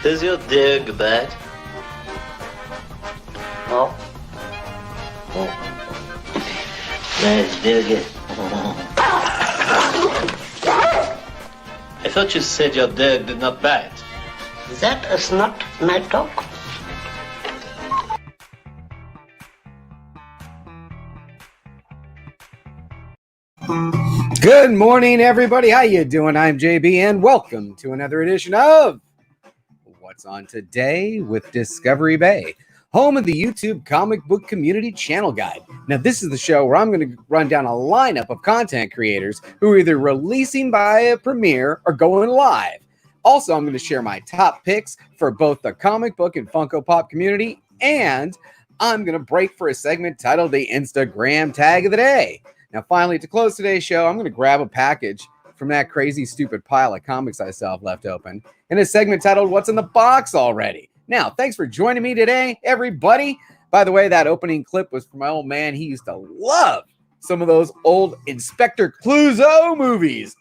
Does your dear go bad? Oh? Let's do it. I thought you said your dog did not bite. That is not my dog. Good morning, everybody. How you doing? I'm JB, and welcome to another edition of What's On Today with Discovery Bay, home of the YouTube Comic Book Community Channel Guide. Now, this is the show where I'm going to run down a lineup of content creators who are either releasing by a premiere or going live. Also, I'm going to share my top picks for both the comic book and Funko Pop community, and I'm going to break for a segment titled the Instagram Tag of the Day. Now, finally, to close today's show, I'm going to grab a package from that crazy, stupid pile of comics I still have left open in a segment titled What's in the Box Already? Now, thanks for joining me today, everybody. By the way, that opening clip was from my old man. He used to love some of those old Inspector Clouseau movies.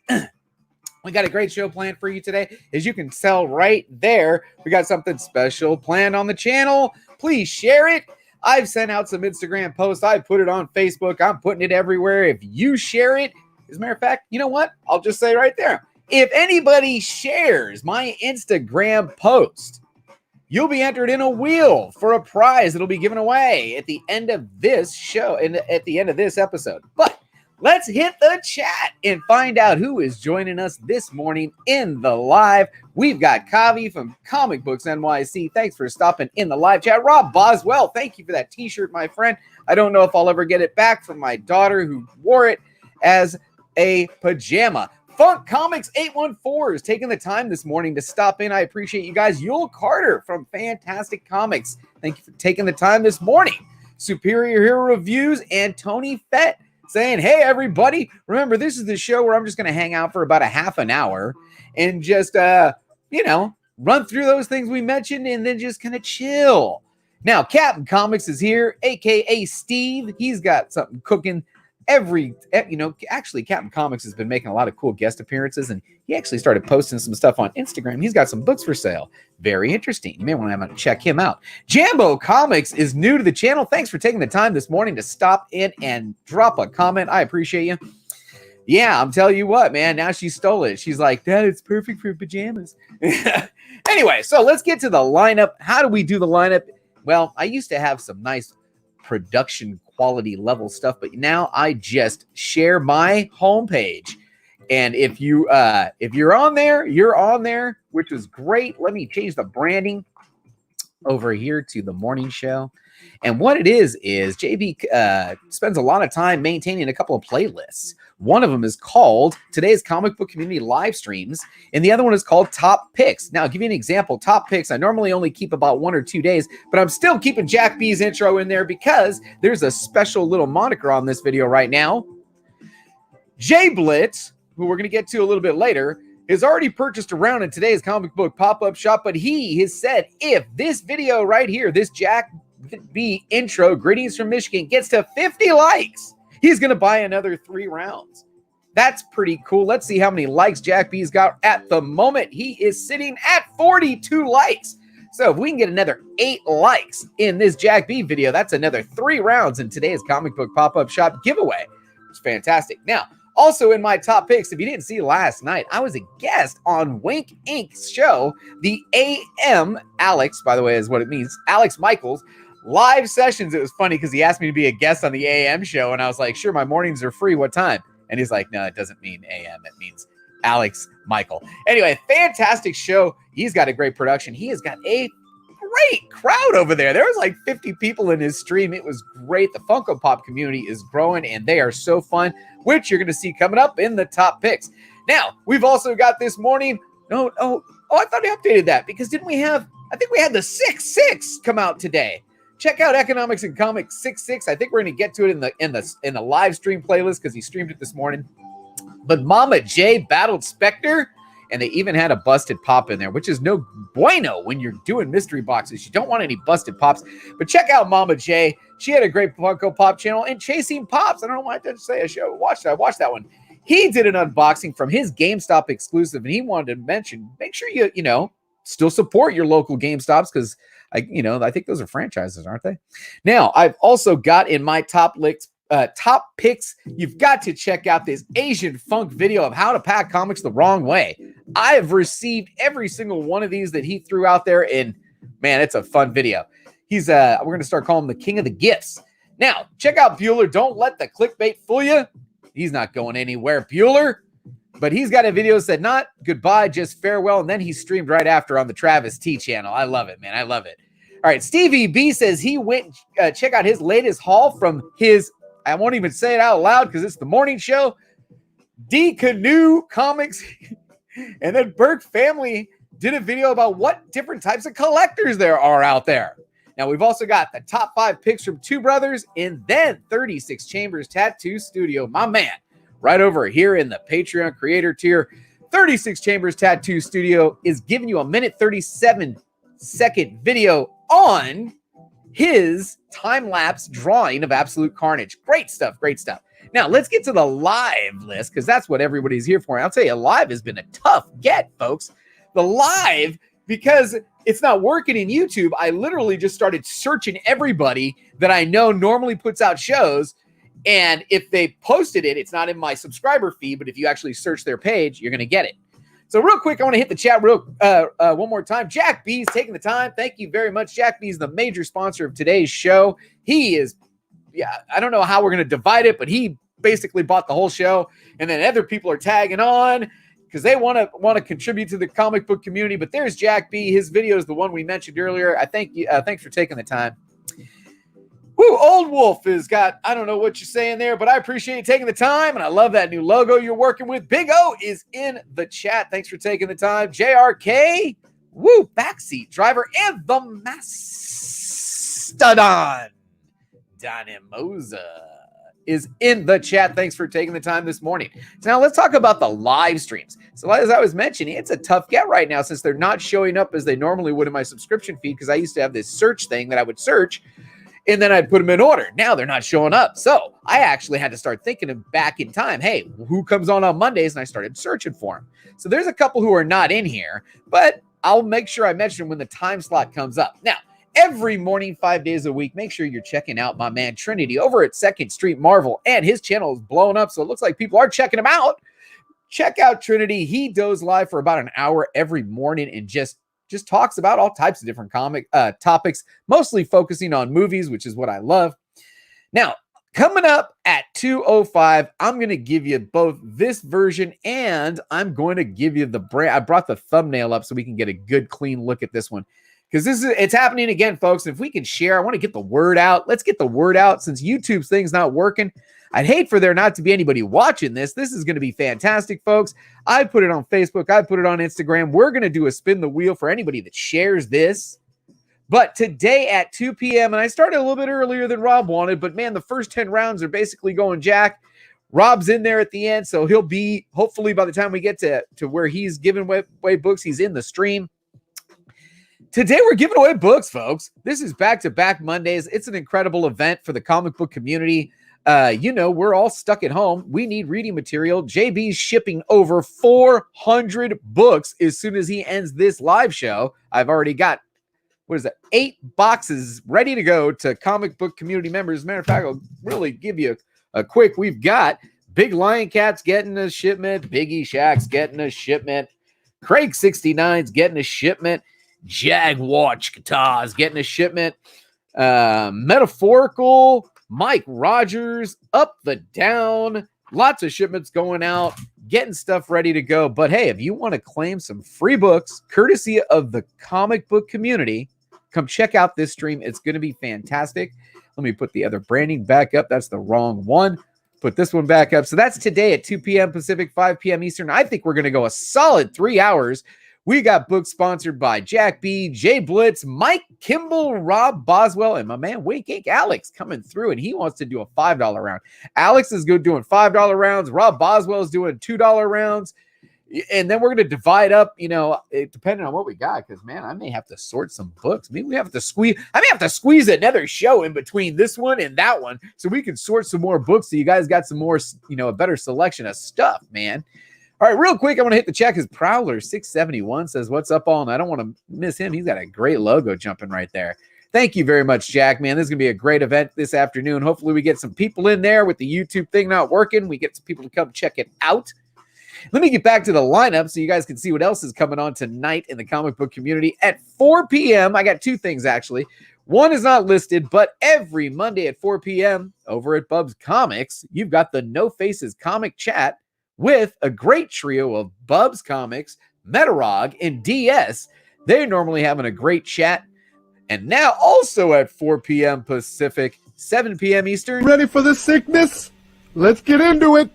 We got a great show planned for you today. As you can tell right there, we got something special planned on the channel. Please share it. I've sent out some Instagram posts. I put it on Facebook. I'm putting it everywhere. If you share it, as a matter of fact, you know what? I'll just say right there. If anybody shares my Instagram post, you'll be entered in a wheel for a prize that'll be given away at the end of this show and at the end of this episode. But let's hit the chat and find out who is joining us this morning in the live. We've got Kavi from Comic Books NYC. Thanks for stopping in the live chat. Rob Boswell, thank you for that t-shirt, my friend. I don't know if I'll ever get it back from my daughter who wore it as a pajama. Funk Comics 814 is taking the time this morning to stop in. I appreciate you guys. Yul Carter from Fantastic Comics, thank you for taking the time this morning. Superior Hero Reviews and Tony Fett saying, hey, everybody, remember, this is the show where I'm just going to hang out for about a half an hour and just, run through those things we mentioned and then just kind of chill. Now, Captain Comics is here, a.k.a. Steve. He's got something cooking actually, Captain Comics has been making a lot of cool guest appearances, and he actually started posting some stuff on Instagram. He's got some books for sale. Very interesting. You may want to check him out. Jambo Comics is new to the channel. Thanks for taking the time this morning to stop in and drop a comment. I appreciate you. Yeah, I'm telling you what, man. Now she stole it. She's like, Dad, it's perfect for pajamas. Anyway, so let's get to the lineup. How do we do the lineup? Well, I used to have some nice production quality level stuff, but now I just share my homepage. And if you're on there, you're on there, which is great. Let me change the branding over here to the morning show. And what it is JB spends a lot of time maintaining a couple of playlists. One of them is called Today's Comic Book Community Live Streams, and the other one is called Top Picks. Now, I'll give you an example. Top Picks, I normally only keep about 1 or 2 days, but I'm still keeping Jack B's intro in there because there's a special little moniker on this video right now. Jay Blitz, who we're going to get to a little bit later, has already purchased a round in today's comic book pop-up shop, but he has said if this video right here, this Jack B intro, Greetings from Michigan, gets to 50 likes, he's going to buy another 3 rounds. That's pretty cool. Let's see how many likes Jack B's got at the moment. He is sitting at 42 likes. So if we can get another 8 likes in this Jack B video, that's another 3 rounds in today's comic book pop-up shop giveaway. It's fantastic. Now, also in my top picks, if you didn't see last night, I was a guest on Wink Inc.'s show, the AM Alex, by the way, is what it means, Alex Michaels, live sessions. It was funny because he asked me to be a guest on the AM show, and I was like, sure, my mornings are free. What time? And he's like, no, it doesn't mean AM. It means Alex Michael. Anyway, fantastic show. He's got a great production. He has got a great crowd over there. There was like 50 people in his stream. It was great. The Funko Pop community is growing, and they are so fun, which you're going to see coming up in the top picks. Now, we've also got this morning. I thought I updated that because I think we had the 6-6 come out today. Check out Economics and Comics 6-6. I think we're going to get to it in the live stream playlist because he streamed it this morning. But Mama J battled Spectre, and they even had a busted pop in there, which is no bueno when you're doing mystery boxes. You don't want any busted pops. But check out Mama J. She had a great Funko Pop channel. And Chasing Pops, I don't know why I didn't say a show. I watched that one. He did an unboxing from his GameStop exclusive, and he wanted to mention, make sure you still support your local GameStops because I think those are franchises, aren't they? Now, I've also got in my top picks, you've got to check out this Asian Funk video of how to pack comics the wrong way. I have received every single one of these that he threw out there, and man, it's a fun video. He's we're going to start calling him the king of the gifts. Now, check out Bueller. Don't let the clickbait fool you. He's not going anywhere, Bueller. But he's got a video that said not goodbye, just farewell, and then he streamed right after on the Travis T channel. I love it, man. I love it. All right, Stevie B says he went check out his latest haul from his, I won't even say it out loud because it's the morning show, D Canoe Comics. And then Burke Family did a video about what different types of collectors there are out there. Now, we've also got the top 5 picks from Two Brothers and then 36 Chambers Tattoo Studio. My man, right over here in the Patreon creator tier, 36 Chambers Tattoo Studio is giving you a minute 37-second video on his time-lapse drawing of Absolute Carnage. Great stuff, great stuff. Now, let's get to the live list because that's what everybody's here for. And I'll tell you, live has been a tough get, folks. The live, because it's not working in YouTube, I literally just started searching everybody that I know normally puts out shows. And if they posted it, it's not in my subscriber feed, but if you actually search their page, you're going to get it. So real quick, I want to hit the chat one more time. Jack B's taking the time. Thank you very much. Jack B is the major sponsor of today's show. He is, I don't know how we're going to divide it, but he basically bought the whole show. And then other people are tagging on because they want to contribute to the comic book community. But there's Jack B. His video is the one we mentioned earlier. I thank you. Thanks for taking the time. Woo, Old Wolf has got, I don't know what you're saying there, but I appreciate you taking the time, and I love that new logo you're working with. Big O is in the chat. Thanks for taking the time. JRK, woo, backseat driver, and the Mastodon, Dynimoza, is in the chat. Thanks for taking the time this morning. So now let's talk about the live streams. So as I was mentioning, it's a tough get right now since they're not showing up as they normally would in my subscription feed because I used to have this search thing that I would search and then I'd put them in order. Now they're not showing up. So I actually had to start thinking of back in time. Hey, who comes on Mondays? And I started searching for them. So there's a couple who are not in here, but I'll make sure I mention them when the time slot comes up. Now, every morning, 5 days a week, make sure you're checking out my man Trinity over at 2nd Street Marvel. And his channel is blowing up, so it looks like people are checking him out. Check out Trinity. He goes live for about an hour every morning and just talks about all types of different comic topics, mostly focusing on movies, which is what I love. Now, coming up at 2:05, I'm going to give you both this version and I'm going to give you the brand. I brought the thumbnail up so we can get a good, clean look at this one because it's happening again, folks. If we can share, I want to get the word out. Let's get the word out since YouTube's thing's not working. I'd hate for there not to be anybody watching this. This is going to be fantastic, folks. I put it on Facebook. I put it on Instagram. We're going to do a spin the wheel for anybody that shares this. But today at 2 p.m., and I started a little bit earlier than Rob wanted, but man, the first 10 rounds are basically going Jack. Rob's in there at the end, so he'll be, hopefully by the time we get to where he's giving away books, he's in the stream. Today, we're giving away books, folks. This is back-to-back Mondays. It's an incredible event for the comic book community. We're all stuck at home. We need reading material. JB's shipping over 400 books as soon as he ends this live show. I've already got, 8 boxes ready to go to comic book community members. As a matter of fact, I'll really give you a quick. We've got Big Lion Cat's getting a shipment. Biggie Shack's getting a shipment. Craig 69's getting a shipment. Jaguar Guitars getting a shipment. Metaphorical, Mike Rogers, Up the Down, lots of shipments going out, getting stuff ready to go. But hey, if you want to claim some free books, courtesy of the comic book community, come check out this stream. It's going to be fantastic. Let me put the other branding back up. That's the wrong one. Put this one back up. So that's today at 2 p.m. Pacific, 5 p.m. Eastern. I think we're going to go a solid 3 hours. We got books sponsored by Jack B, Jay Blitz, Mike Kimball, Rob Boswell, and my man Wink Ink Alex coming through, and he wants to do a $5 round. Alex is good doing $5 rounds. Rob Boswell is doing $2 rounds. And then we're going to divide up, depending on what we got, because, man, I may have to sort some books. I may have to squeeze another show in between this one and that one so we can sort some more books so you guys got some more, a better selection of stuff, man. All right, real quick, I want to hit the check. His Prowler 671 says, "What's up, all?" And I don't want to miss him. He's got a great logo jumping right there. Thank you very much, Jack, man. This is going to be a great event this afternoon. Hopefully we get some people in there with the YouTube thing not working. We get some people to come check it out. Let me get back to the lineup so you guys can see what else is coming on tonight in the comic book community. At 4 p.m., I got two things, actually. One is not listed, but every Monday at 4 p.m. over at Bub's Comics, you've got the No Faces comic chat with a great trio of Bub's Comics, Metarog, and DS. They're normally having a great chat. And now also at 4 p.m. Pacific, 7 p.m. Eastern. Ready for the sickness? Let's get into it.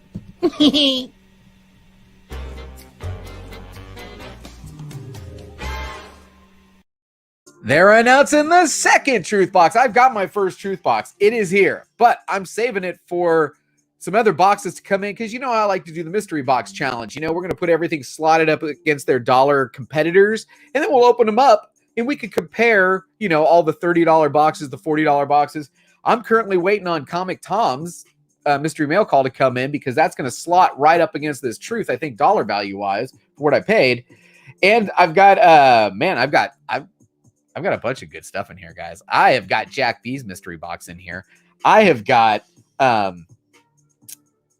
They're announcing the second Truth Box. I've got my first Truth Box. It is here, but I'm saving it for some other boxes to come in because you know I like to do the mystery box challenge. You know, we're going to put everything slotted up against their dollar competitors, and then we'll open them up, and we could compare, you know, all the $30 boxes, the $40 boxes. I'm currently waiting on Comic Tom's mystery mail call to come in because that's going to slot right up against this Truth, I think, dollar value-wise, for what I paid. And I've got, I've got a bunch of good stuff in here, guys. I have got Jack B's mystery box in here. I've got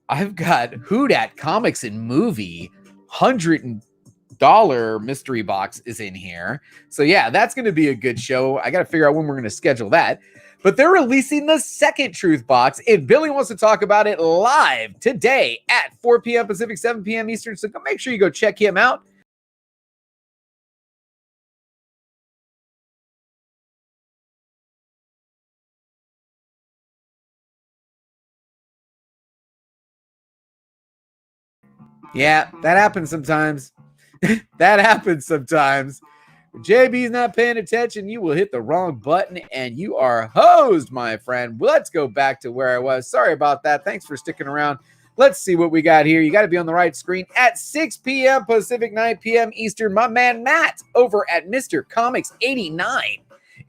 Whodhat Comics and Movie $100 mystery box is in here. So yeah, that's going to be a good show. I got to figure out when we're going to schedule that. But they're releasing the second Truth Box, and Billy wants to talk about it live today at 4 p.m. Pacific, 7 p.m. Eastern. So make sure you go check him out. Yeah, that happens sometimes. That happens sometimes. When JB's not paying attention, you will hit the wrong button and you are hosed, my friend. Let's go back to where I was. Sorry about that. Thanks for sticking around. Let's see what we got here. You got to be on the right screen at 6 p.m. Pacific, 9 p.m. Eastern. My man Matt over at Mr. Comics 89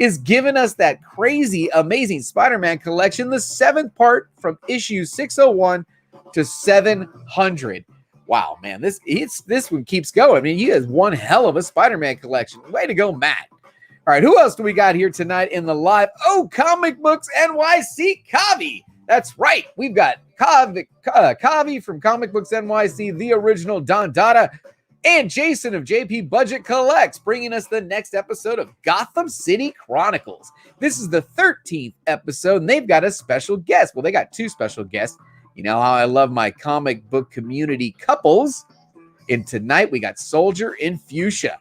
is giving us that crazy, amazing Spider-Man collection, the 7th part from issue 601 to 700. Wow, man, this one keeps going. I mean, he has one hell of a Spider-Man collection. Way to go, Matt. All right, who else do we got here tonight in the live? Oh, Comic Books NYC, Kavi. That's right. We've got Kavi from Comic Books NYC, the original Don Dada, and Jason of JP Budget Collects, bringing us the next episode of Gotham City Chronicles. This is the 13th episode, and they've got a special guest. Well, they got two special guests. You know how I love my comic book community couples. And tonight we got Soldier and Fuchsia,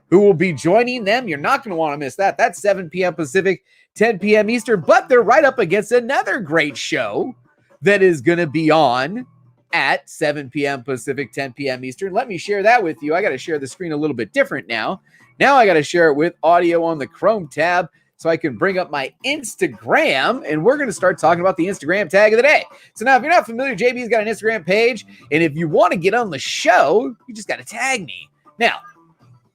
who will be joining them. You're not going to want to miss that. That's 7 p.m. Pacific, 10 p.m. Eastern. But they're right up against another great show that is going to be on at 7 p.m. Pacific, 10 p.m. Eastern. Let me share that with you. I got to share the screen a little bit different now. Now I got to share it with audio on the Chrome tab, so I can bring up my Instagram, and we're going to start talking about the Instagram tag of the day. So now, if you're not familiar, JB's got an Instagram page, and if you want to get on the show, you just got to tag me. Now,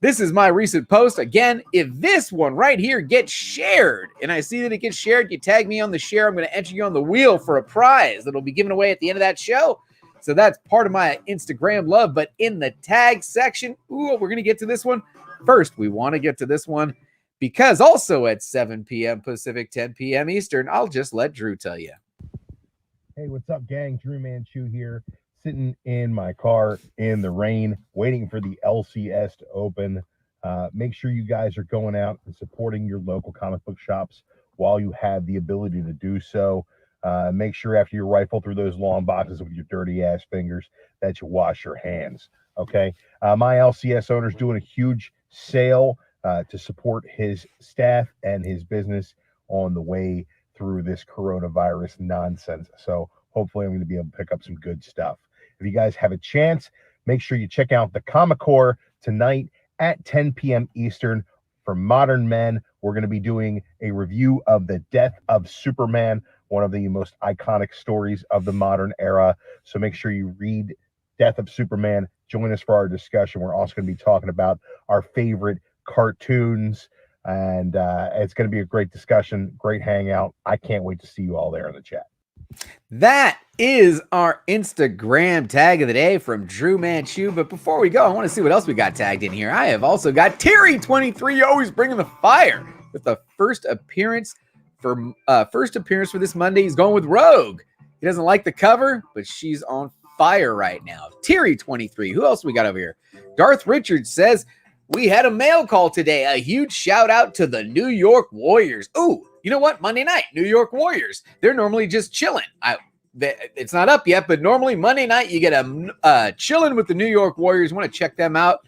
this is my recent post. Again, if this one right here gets shared, and I see that it gets shared, you tag me on the share, I'm going to enter you on the wheel for a prize that'll be given away at the end of that show. So that's part of my Instagram love. But in the tag section, we're going to get to this one. First, we want to get to this one, because also at 7 p.m. Pacific, 10 p.m. Eastern, I'll just let Drew tell you. Hey, what's up, gang? Drew Manchu here, sitting in my car in the rain, waiting for the LCS to open. Make sure you guys are going out and supporting your local comic book shops while you have the ability to do so. Make sure after you rifle through those long boxes with your dirty ass fingers that you wash your hands. Okay. My LCS owner's doing a huge sale to support his staff and his business on the way through this coronavirus nonsense. So hopefully I'm going to be able to pick up some good stuff. If you guys have a chance, make sure you check out the Comic Core tonight at 10 p.m. Eastern for Modern Men. We're going to be doing a review of the death of Superman, one of the most iconic stories of the modern era. So make sure you read Death of Superman. Join us for our discussion. We're also going to be talking about our favorite cartoons, and it's going to be a great discussion, great hangout. I can't wait to see you all there in the chat. That is our Instagram tag of the day from Drew Manchu. But before we go, I want to see what else we got tagged in here. I have also got Terry23, always bringing the fire with the first appearance for this Monday. He's going with Rogue. He doesn't like the cover, but she's on fire right now. Terry23. Who else we got over here? Darth Richards says, we had a mail call today. A huge shout out to the New York Warriors. Ooh, you know what? Monday night, New York Warriors. They're normally just chilling. It's not up yet, but normally Monday night you get a chilling with the New York Warriors. You want to check them out.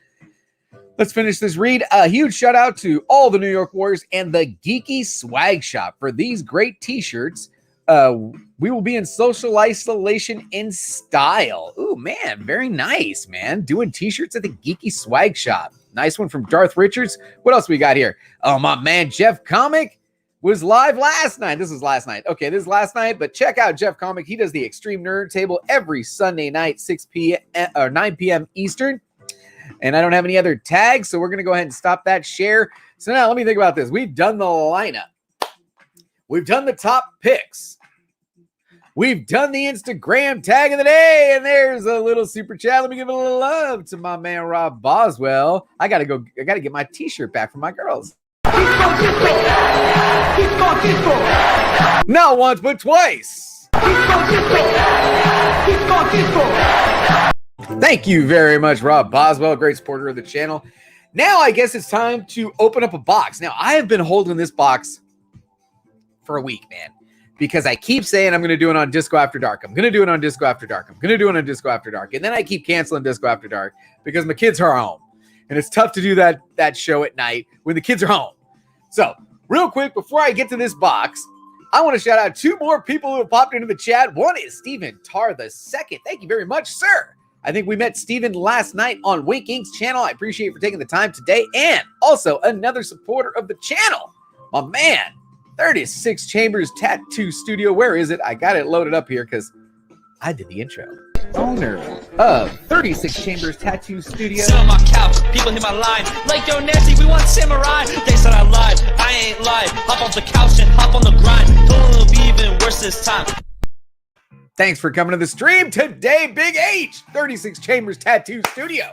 Let's finish this read. A huge shout out to all the New York Warriors and the Geeky Swag Shop for these great t-shirts. We will be in social isolation in style. Ooh, man, very nice, man. Doing t-shirts at the Geeky Swag Shop. Nice one from Darth Richards. What else we got here? Oh, my man, Jeff Comic was live last night. This is last night. Okay, this is last night, but check out Jeff Comic. He does the Extreme Nerd Table every Sunday night, 6 p.m. or 9 p.m. Eastern. And I don't have any other tags, so we're going to go ahead and stop that share. So now let me think about this. We've done the lineup. We've done the top picks. We've done the Instagram tag of the day, and there's a little super chat. Let me give a little love to my man Rob Boswell. I gotta get my t-shirt back from my girls. Not once, but twice. Thank you very much, Rob Boswell, great supporter of the channel. Now I guess it's time to open up a box. Now I have been holding this box for a week, man, because I keep saying I'm going to do it on Disco After Dark. I'm going to do it on Disco After Dark. I'm going to do it on Disco After Dark. And then I keep canceling Disco After Dark because my kids are home. And it's tough to do that show at night when the kids are home. So real quick, before I get to this box, I want to shout out two more people who have popped into the chat. One is Stephen Tarr II. Thank you very much, sir. I think we met Stephen last night on Wink Inc.'s channel. I appreciate you for taking the time today. And also another supporter of the channel, my man, 36 Chambers Tattoo Studio. Where is it? I got it loaded up here because I did the intro. Owner of 36 Chambers Tattoo Studio. Sit on my couch, people hit my line. Like, yo, Nancy, we want samurai. They said I lied, I ain't lied. Hop off the couch and hop on the grind. Told it'll be even worse this time. Thanks for coming to the stream today, Big H, 36 Chambers Tattoo Studio.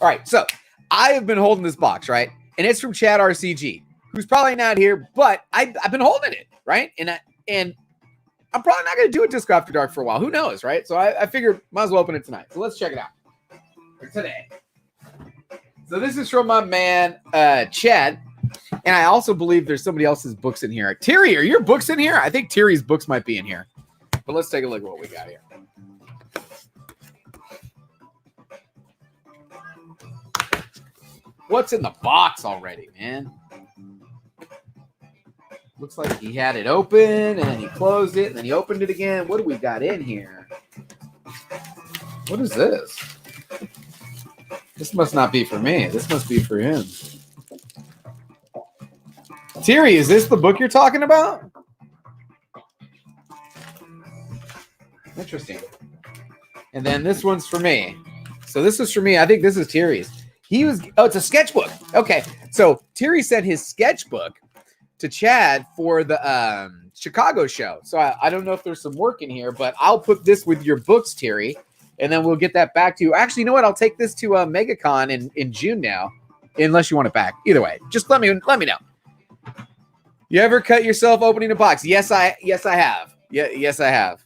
All right, so I have been holding this box, right? And it's from Chad RCG, who's probably not here, but I've been holding it, right? And I'm probably not going to do a Disco After Dark for a while. Who knows, right? So I figured might as well open it tonight. So let's check it out for today. So this is from my man, Chad. And I also believe there's somebody else's books in here. Terry, are your books in here? I think Terry's books might be in here. But let's take a look at what we got here. What's in the box already, man? Looks like he had it open, and then he closed it, and then he opened it again. What do we got in here? What is this? This must not be for me. This must be for him. Terry, is this the book you're talking about? Interesting. And then this one's for me. So this is for me. I think this is Terry's. It's a sketchbook. Okay. So Terry sent his sketchbook to Chad for the Chicago show. So I don't know if there's some work in here, but I'll put this with your books, Terry, and then we'll get that back to you. Actually, you know what? I'll take this to MegaCon in June now, unless you want it back. Either way, just let me know. You ever cut yourself opening a box? Yes, I have. Yes, I have.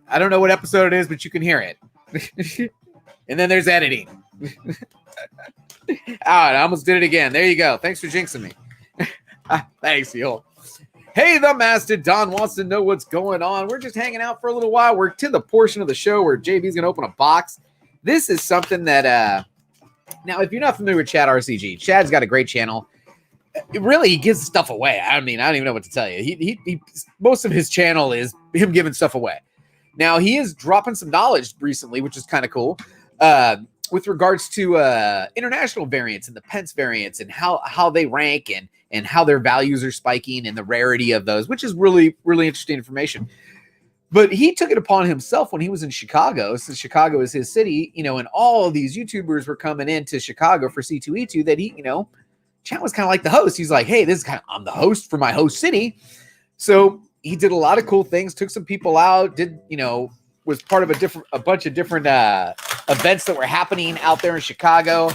I don't know what episode it is, but you can hear it. And then there's editing. I almost did it again. There you go. Thanks for jinxing me. Thanks, Yul. Hey, the Mastodon wants to know what's going on. We're just hanging out for a little while. We're to the portion of the show where JB's going to open a box. This is something that, now, if you're not familiar with Chad RCG, Chad's got a great channel. He gives stuff away. I mean, I don't even know what to tell you. He most of his channel is him giving stuff away. Now, he is dropping some knowledge recently, which is kind of cool, with regards to international variants and the Pence variants and how they rank and how their values are spiking and the rarity of those, which is really, really interesting information. But he took it upon himself when he was in Chicago, since Chicago is his city, and all of these YouTubers were coming into Chicago for C2E2, that Chad was kind of like the host. He's like, hey, I'm the host for my host city. So he did a lot of cool things, took some people out, did, was part of a bunch of different events that were happening out there in Chicago.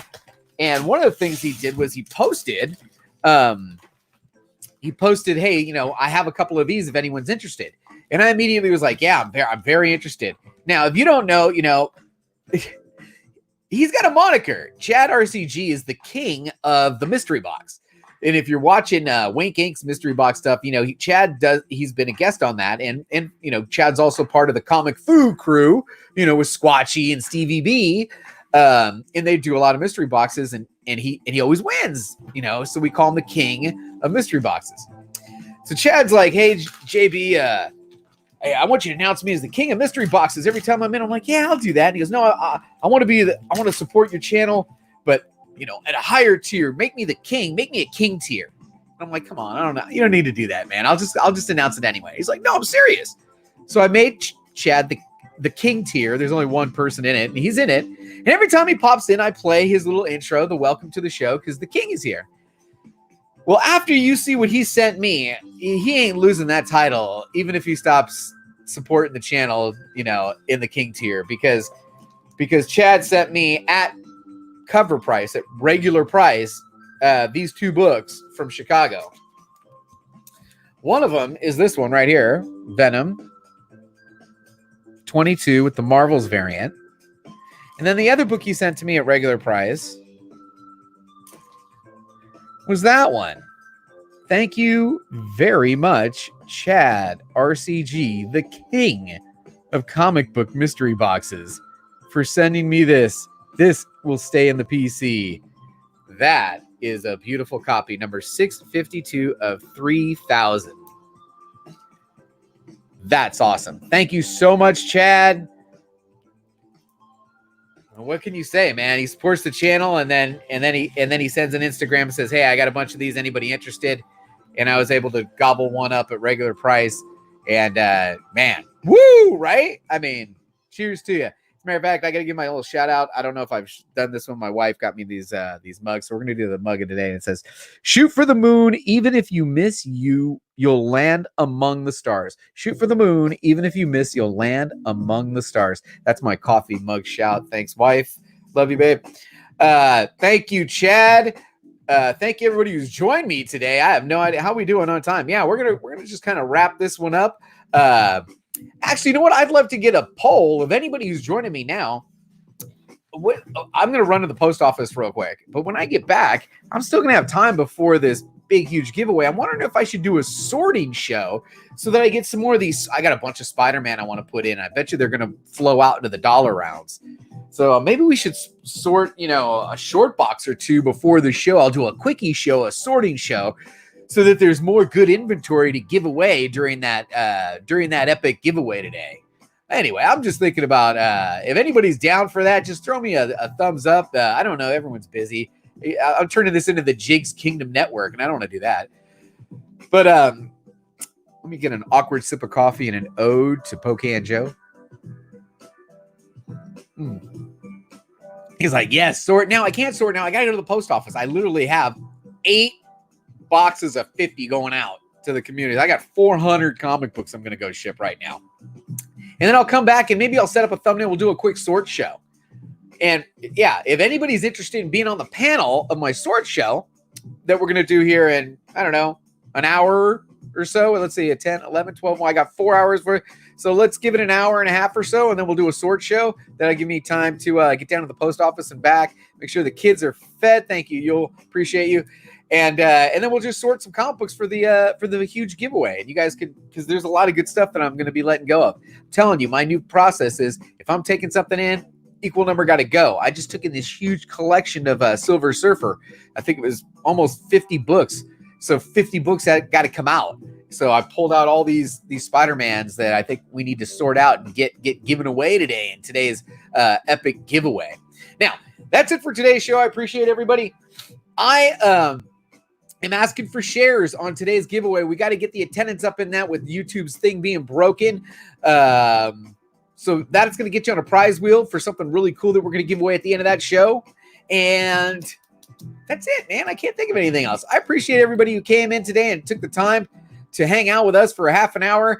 And one of the things he did was he posted, hey, I have a couple of these if anyone's interested. And I immediately was like, yeah, I'm very interested. Now, if you don't know, he's got a moniker. Chad RCG is the king of the mystery box. And if you're watching Wink Inc.'s mystery box stuff, he's been a guest on that. And Chad's also part of the Comic Foo crew, with Squatchy and Stevie B. And they do a lot of mystery boxes, and he always wins, so we call him the king of mystery boxes. So Chad's like, hey, JB, hey, I want you to announce me as the king of mystery boxes every time I'm in. I'm like, yeah, I'll do that. And he goes, no, I want to support your channel, but at a higher tier, make me the king, make me a king tier. And I'm like, come on, I don't know. You don't need to do that, man. I'll just announce it anyway. He's like, no, I'm serious. So I made Chad the king tier. There's only one person in it, and he's in it. And every time he pops in, I play his little intro, the welcome to the show, because the king is here. Well, after you see what he sent me, he ain't losing that title, even if he stops supporting the channel, in the king tier, because Chad sent me at cover price, at regular price, these 2 books from Chicago. One of them is this one right here, Venom 22 with the Marvels variant. And then the other book he sent to me at regular price was that one. Thank you very much, Chad RCG, the king of comic book mystery boxes, for sending me this. This will stay in the PC. That is a beautiful copy, number 652 of 3000. That's awesome. Thank you so much, Chad. What can you say, man? He supports the channel, and then he sends an Instagram and says, hey, I got a bunch of these. Anybody interested? And I was able to gobble one up at regular price. And man, woo, right? I mean, cheers to you. As a matter of fact, I got to give my little shout out. I don't know if I've done this one. My wife got me these mugs. So we're going to do the mug of today. And it says, shoot for the moon. Even if you miss, you'll land among the stars. Shoot for the moon. Even if you miss, you'll land among the stars. That's my coffee mug shout. Thanks, wife. Love you, babe. Thank you, Chad. Thank you, everybody who's joined me today. I have no idea how we doing on time. Yeah, we're gonna just kind of wrap this one up. Actually, you know what? I'd love to get a poll of anybody who's joining me now. I'm going to run to the post office real quick, but when I get back, I'm still going to have time before this big, huge giveaway. I'm wondering if I should do a sorting show so that I get some more of these. I got a bunch of Spider-Man I want to put in. I bet you they're going to flow out into the dollar rounds. So maybe we should sort, a short box or 2 before the show. I'll do a quickie show, a sorting show, so that there's more good inventory to give away during that epic giveaway today. Anyway, I'm just thinking about if anybody's down for that, just throw me a thumbs up. I don't know. Everyone's busy. I'm turning this into the Jigs Kingdom Network, and I don't want to do that. But let me get an awkward sip of coffee and an ode to Pocan Joe. He's like, yes, sort now. I can't sort now. I got to go to the post office. I literally have 8 boxes of 50 going out to the community. I got 400 comic books I'm going to go ship right now. And then I'll come back and maybe I'll set up a thumbnail. We'll do a quick sort show. And yeah, if anybody's interested in being on the panel of my sort show that we're going to do here in, I don't know, an hour or so. Let's see, 10, 11, 12. Well, I got 4 hours for it. So let's give it an hour and a half or so, and then we'll do a sort show. That'll give me time to get down to the post office and back, make sure the kids are fed. Thank you. You'll appreciate you. And then we'll just sort some comic books for the huge giveaway. And you guys can, because there's a lot of good stuff that I'm going to be letting go of. I'm telling you, my new process is if I'm taking something in, equal number got to go. I just took in this huge collection of Silver Surfer. I think it was almost 50 books. So 50 books that got to come out. So I pulled out all these Spider-Mans that I think we need to sort out and get given away today in today's epic giveaway. Now, that's it for today's show. I appreciate everybody. I am asking for shares on today's giveaway. We got to get the attendance up in that with YouTube's thing being broken. So that's going to get you on a prize wheel for something really cool that we're going to give away at the end of that show. And that's it, man. I can't think of anything else. I appreciate everybody who came in today and took the time to hang out with us for a half an hour.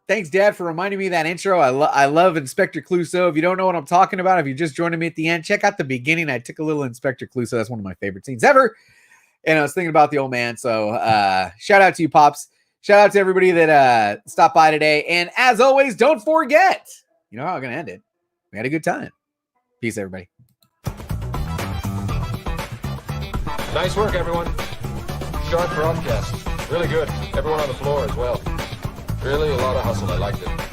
Thanks, Dad, for reminding me of that intro. I love Inspector Clouseau. If you don't know what I'm talking about, if you're just joining me at the end, check out the beginning. I took a little Inspector Clouseau. That's one of my favorite scenes ever. And I was thinking about the old man. So shout out to you, Pops. Shout out to everybody that stopped by today. And as always, don't forget, you know how I'm going to end it. We had a good time. Peace, everybody. Nice work, everyone. Sharp broadcast. Really good. Everyone on the floor as well. Really a lot of hustle. I liked it.